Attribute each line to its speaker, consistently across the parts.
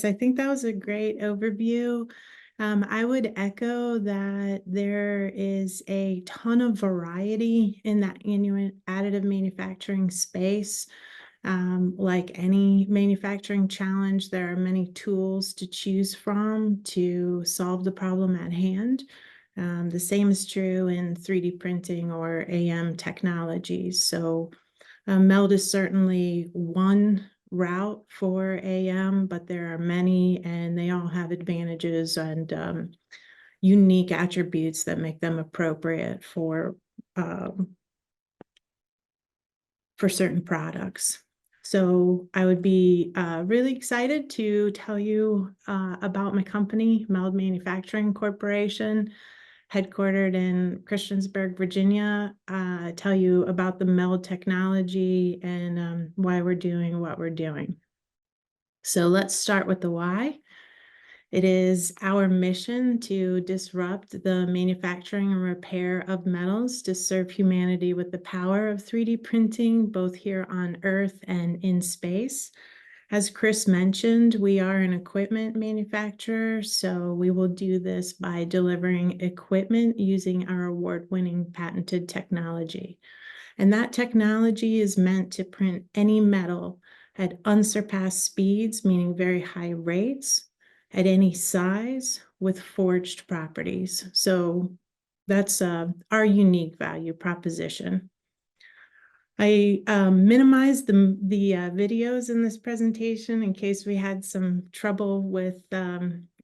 Speaker 1: Yes, I think that was a great overview. I would echo that there is a ton of variety in that additive manufacturing space. Like any manufacturing challenge, there are many tools to choose from to solve the problem at hand. The same is true in 3D printing or AM technologies. So MELD is certainly one route for AM, but there are many, and they all have advantages and unique attributes that make them appropriate for certain products. So I would be really excited to tell you about my company, MELD Manufacturing Corporation, headquartered in Christiansburg, Virginia. Tell you about the MELD technology and why we're doing what we're doing. So let's start with the why. It is our mission to disrupt the manufacturing and repair of metals to serve humanity with the power of 3D printing, both here on Earth and in space. As Chris mentioned, we are an equipment manufacturer, so we will do this by delivering equipment using our award-winning patented technology. And that technology is meant to print any metal at unsurpassed speeds, meaning very high rates, at any size with forged properties. So that's our unique value proposition. I minimized the videos in this presentation in case we had some trouble with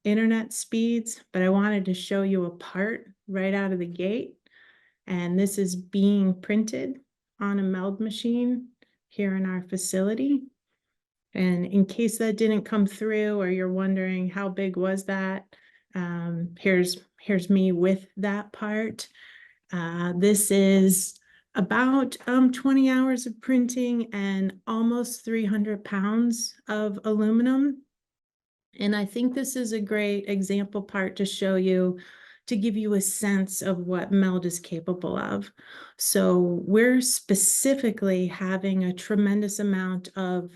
Speaker 1: internet speeds, but I wanted to show you a part right out of the gate. And this is being printed on a MELD machine here in our facility. And in case that didn't come through or you're wondering how big was that, here's me with that part. This is about 20 hours of printing and almost 300 pounds of aluminum. And I think this is a great example part to show you, to give you a sense of what MELD is capable of. So we're specifically having a tremendous amount of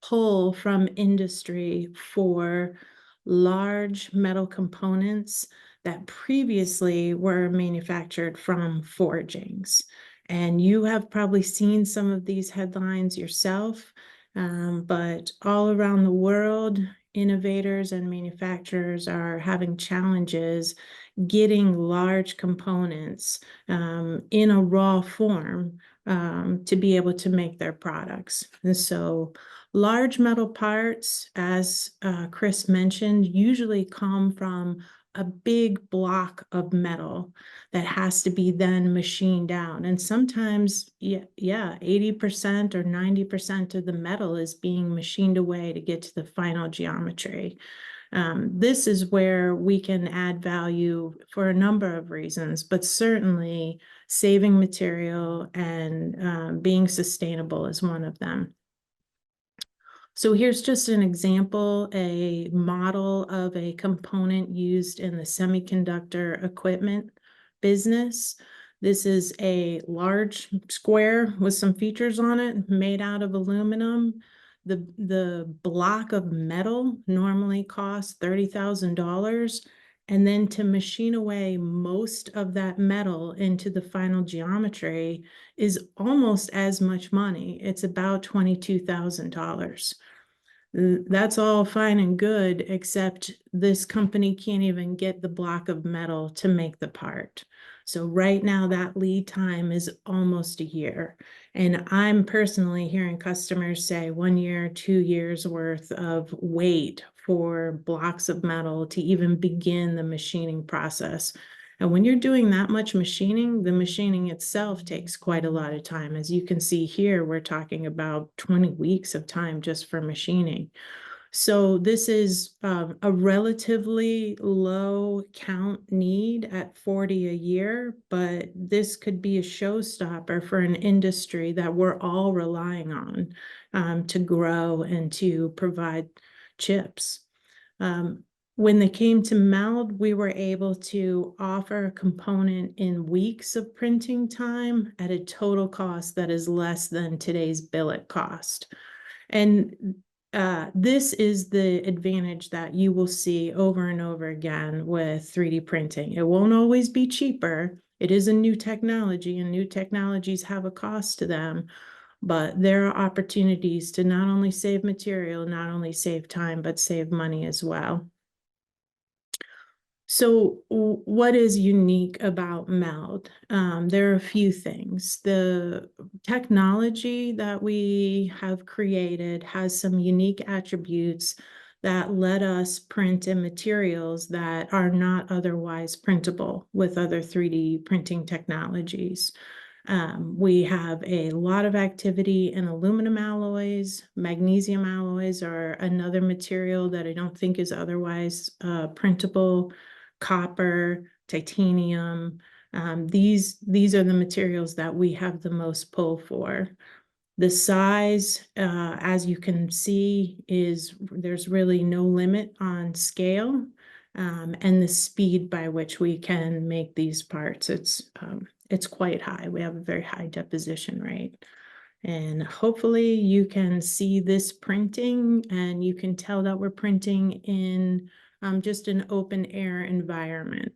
Speaker 1: pull from industry for large metal components that previously were manufactured from forgings. And you have probably seen some of these headlines yourself, but all around the world, innovators and manufacturers are having challenges getting large components in a raw form to be able to make their products. And so large metal parts, as Chris mentioned, usually come from a big block of metal that has to be then machined out. And sometimes, 80% or 90% of the metal is being machined away to get to the final geometry. This is where we can add value for a number of reasons, but certainly saving material and being sustainable is one of them. So here's just an example, a model of a component used in the semiconductor equipment business. This is a large square with some features on it made out of aluminum. The block of metal normally costs $30,000. And then to machine away most of that metal into the final geometry is almost as much money. It's about $22,000. That's all fine and good, except this company can't even get the block of metal to make the part. So right now that lead time is almost a year. And I'm personally hearing customers say 1 year, 2 years worth of wait for blocks of metal to even begin the machining process. And when you're doing that much machining, the machining itself takes quite a lot of time. As you can see here, we're talking about 20 weeks of time just for machining. So this is a relatively low count need at 40 a year, but this could be a showstopper for an industry that we're all relying on to grow and to provide chips. When they came to MELD, we were able to offer a component in weeks of printing time at a total cost that is less than today's billet cost. And this is the advantage that you will see over and over again with 3D printing. It won't always be cheaper. It is a new technology, and new technologies have a cost to them, but there are opportunities to not only save material, not only save time, but save money as well. So what is unique about MELD? There are a few things. The technology that we have created has some unique attributes that let us print in materials that are not otherwise printable with other 3D printing technologies. We have a lot of activity in aluminum alloys. Magnesium alloys are another material that I don't think is otherwise printable. Copper, titanium. These are the materials that we have the most pull for. The size, as you can see, there's really no limit on scale, and the speed by which we can make these parts. It's quite high. We have a very high deposition rate. And hopefully you can see this printing, and you can tell that we're printing in just an open air environment.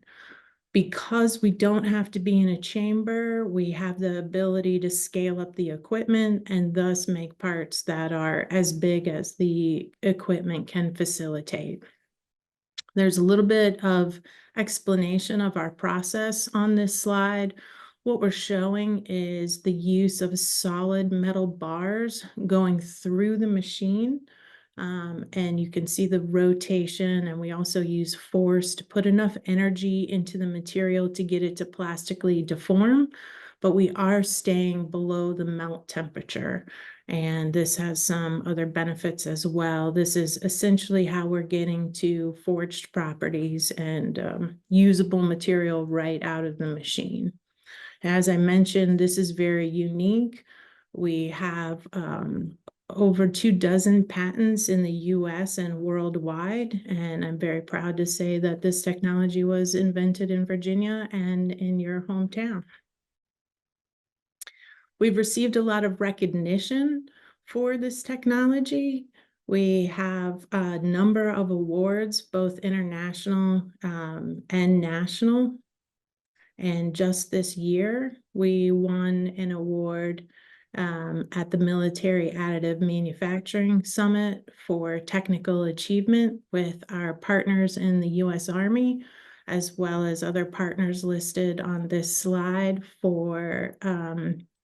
Speaker 1: Because we don't have to be in a chamber, we have the ability to scale up the equipment and thus make parts that are as big as the equipment can facilitate. There's a little bit of explanation of our process on this slide. What we're showing is the use of solid metal bars going through the machine. And you can see the rotation, and we also use force to put enough energy into the material to get it to plastically deform, but we are staying below the melt temperature. And this has some other benefits as well. This is essentially how we're getting to forged properties and usable material right out of the machine. As I mentioned, this is very unique. We have over 24 patents in the US and worldwide, and I'm very proud to say that this technology was invented in Virginia and in your hometown. We've received a lot of recognition for this technology. We have a number of awards, both international and national. And just this year, we won an award at the Military Additive Manufacturing Summit for technical achievement with our partners in the US Army, as well as other partners listed on this slide for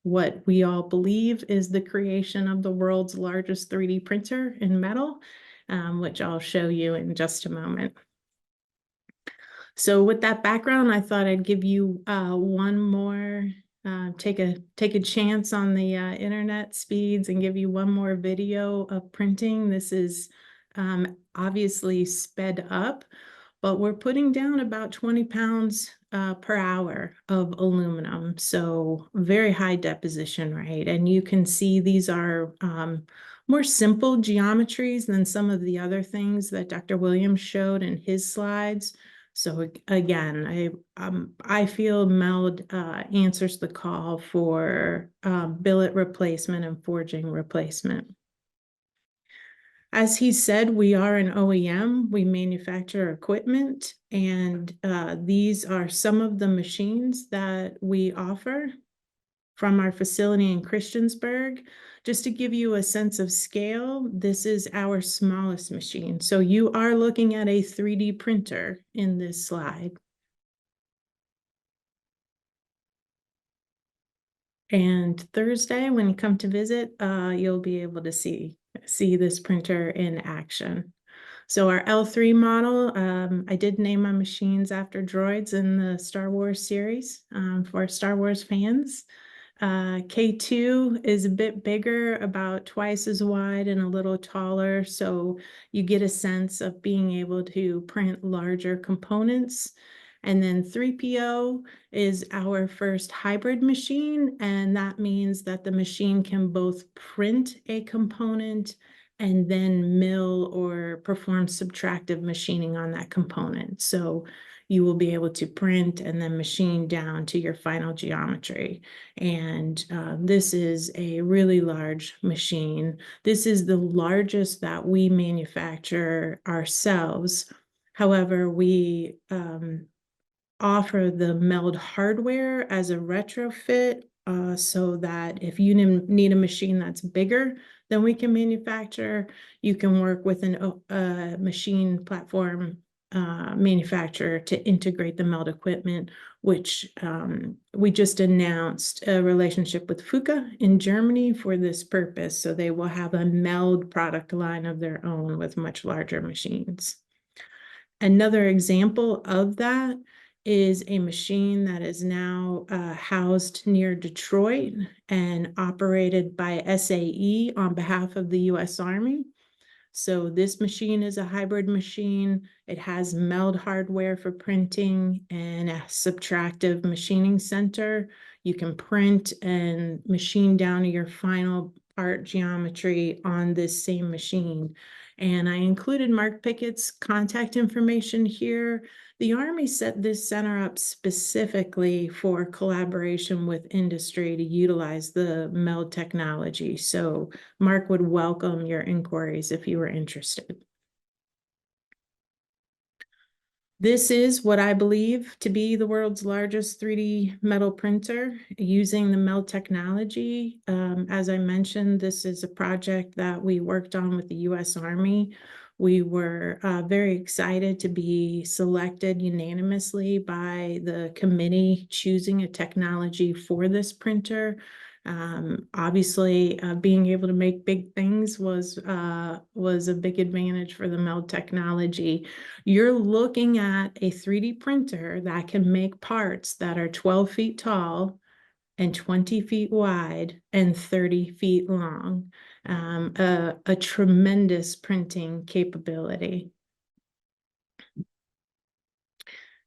Speaker 1: what we all believe is the creation of the world's largest 3D printer in metal, which I'll show you in just a moment. So with that background, I thought I'd give you one more, take a chance on the internet speeds and give you one more video of printing. This is obviously sped up, but we're putting down about 20 pounds per hour of aluminum. So very high deposition rate. And you can see these are more simple geometries than some of the other things that Dr. Williams showed in his slides. So again, I feel MELD answers the call for billet replacement and forging replacement. As he said, we are an OEM. We manufacture equipment, and these are some of the machines that we offer from our facility in Christiansburg. Just to give you a sense of scale, this is our smallest machine. So you are looking at a 3D printer in this slide. And Thursday, when you come to visit, you'll be able to see this printer in action. So our L3 model, I did name my machines after droids in the Star Wars series for Star Wars fans. K2 is a bit bigger, about twice as wide and a little taller, so you get a sense of being able to print larger components. And then 3PO is our first hybrid machine, and that means that the machine can both print a component and then mill or perform subtractive machining on that component. So you will be able to print and then machine down to your final geometry. And this is a really large machine. This is the largest that we manufacture ourselves. However, we offer the MELD hardware as a retrofit, so that if you need a machine that's bigger than we can manufacture, you can work with a machine platform manufacturer to integrate the MELD equipment, which we just announced a relationship with Fuka in Germany for this purpose. So they will have a MELD product line of their own with much larger machines. Another example of that is a machine that is now housed near Detroit and operated by SAE on behalf of the US Army. So this machine is a hybrid machine. It has MELD hardware for printing and a subtractive machining center. You can print and machine down to your final part geometry on this same machine. And I included Mark Pickett's contact information here. The Army set this center up specifically for collaboration with industry to utilize the MELD technology. So Mark would welcome your inquiries if you were interested. This is what I believe to be the world's largest 3D metal printer using the MELD technology. As I mentioned, this is a project that we worked on with the US Army. We were very excited to be selected unanimously by the committee choosing a technology for this printer. Obviously, being able to make big things was a big advantage for the MELD technology. You're looking at a 3D printer that can make parts that are 12 feet tall and 20 feet wide and 30 feet long. A tremendous printing capability.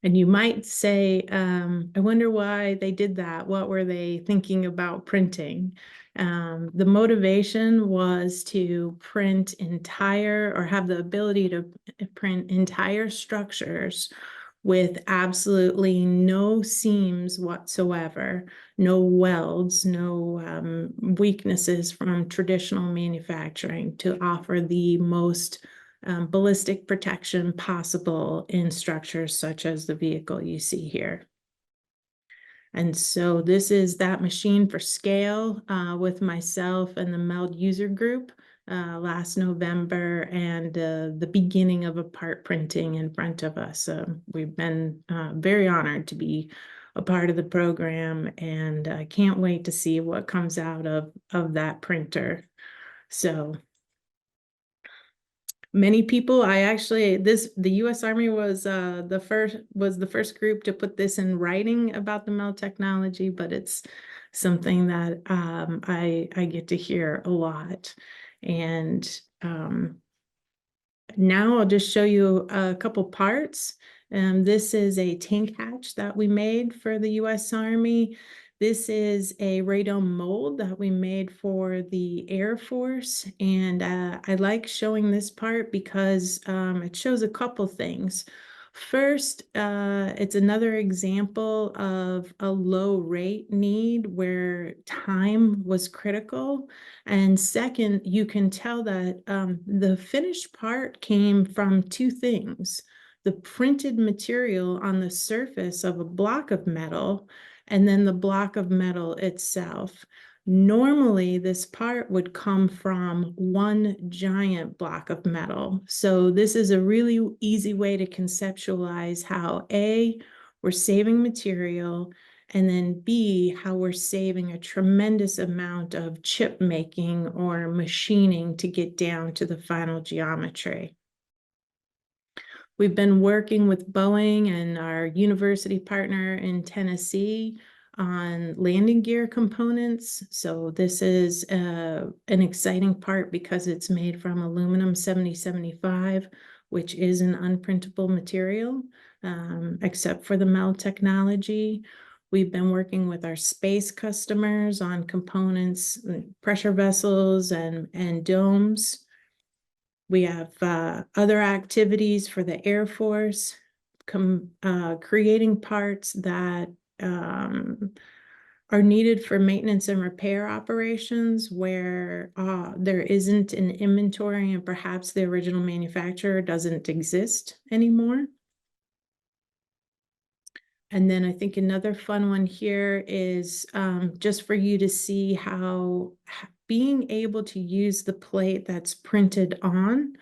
Speaker 1: And you might say, I wonder why they did that. What were they thinking about printing? The motivation was to print entire, or have the ability to print entire structures with absolutely no seams whatsoever, no welds, no weaknesses from traditional manufacturing, to offer the most ballistic protection possible in structures such as the vehicle you see here. And so this is that machine for scale with myself and the MELD user group last November, and the beginning of a part printing in front of us. We've been very honored to be a part of the program, and I can't wait to see what comes out of that printer. So many people, the US Army was the first group to put this in writing about the MELD technology, but it's something that I get to hear a lot. And now I'll just show you a couple parts. This is a tank hatch that we made for the US Army. This is a radome mold that we made for the Air Force. And I like showing this part because it shows a couple things. First, it's another example of a low rate need where time was critical. And second, you can tell that the finished part came from two things: the printed material on the surface of a block of metal, and then the block of metal itself. Normally, this part would come from one giant block of metal. So this is a really easy way to conceptualize how A, we're saving material, and then B, how we're saving a tremendous amount of chip making or machining to get down to the final geometry. We've been working with Boeing and our university partner in Tennessee on landing gear components. So this is an exciting part because it's made from aluminum 7075, which is an unprintable material, except for the MELD technology. We've been working with our space customers on components, pressure vessels and domes. We have other activities for the Air Force. creating parts that are needed for maintenance and repair operations where there isn't an inventory and perhaps the original manufacturer doesn't exist anymore. And then I think another fun one here is just for you to see how being able to use the plate that's printed on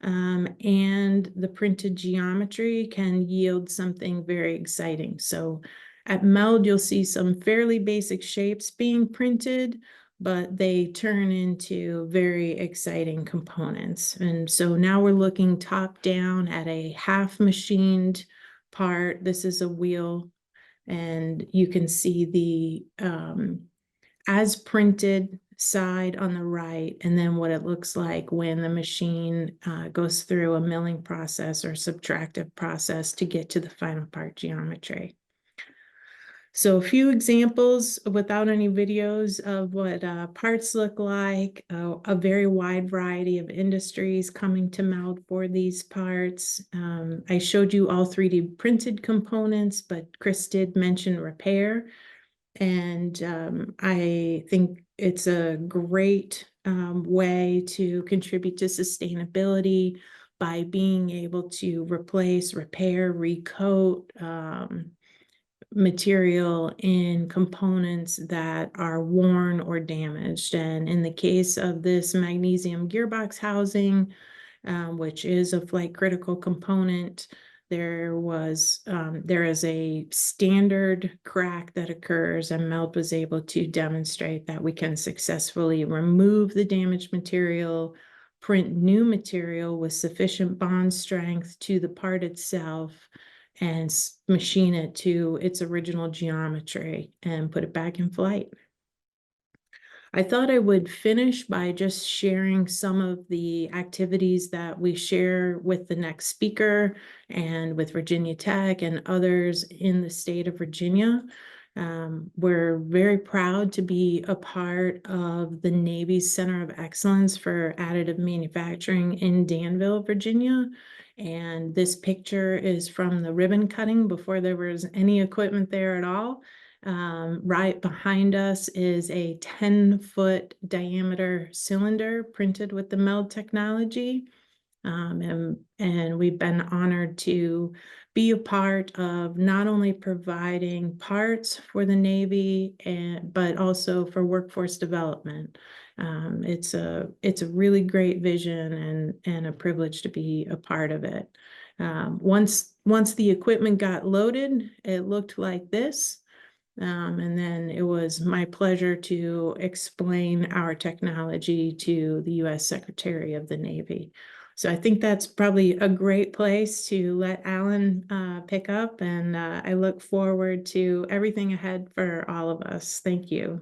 Speaker 1: and the printed geometry can yield something very exciting. So at MELD, you'll see some fairly basic shapes being printed, but they turn into very exciting components. And so now we're looking top down at a half machined part. This is a wheel, and you can see the as printed side on the right, and then what it looks like when the machine goes through a milling process or subtractive process to get to the final part geometry. So a few examples without any videos of what parts look like, a very wide variety of industries coming to MELD for these parts. I showed you all 3D printed components, but Chris did mention repair. And I think it's a great way to contribute to sustainability by being able to replace, repair, recoat, material in components that are worn or damaged. And in the case of this magnesium gearbox housing, which is a flight critical component, there is a standard crack that occurs, and MELD was able to demonstrate that we can successfully remove the damaged material, print new material with sufficient bond strength to the part itself, and machine it to its original geometry and put it back in flight. I thought I would finish by just sharing some of the activities that we share with the next speaker and with Virginia Tech and others in the state of Virginia. We're very proud to be a part of the Navy's Center of Excellence for Additive Manufacturing in Danville, Virginia. And this picture is from the ribbon cutting before there was any equipment there at all. Right behind us is a 10-foot diameter cylinder printed with the MELD technology. And we've been honored to be a part of not only providing parts for the Navy, but also for workforce development. It's a really great vision and a privilege to be a part of it. Once the equipment got loaded, it looked like this. And then it was my pleasure to explain our technology to the U.S. Secretary of the Navy. So I think that's probably a great place to let Alan pick up, and I look forward to everything ahead for all of us. Thank you.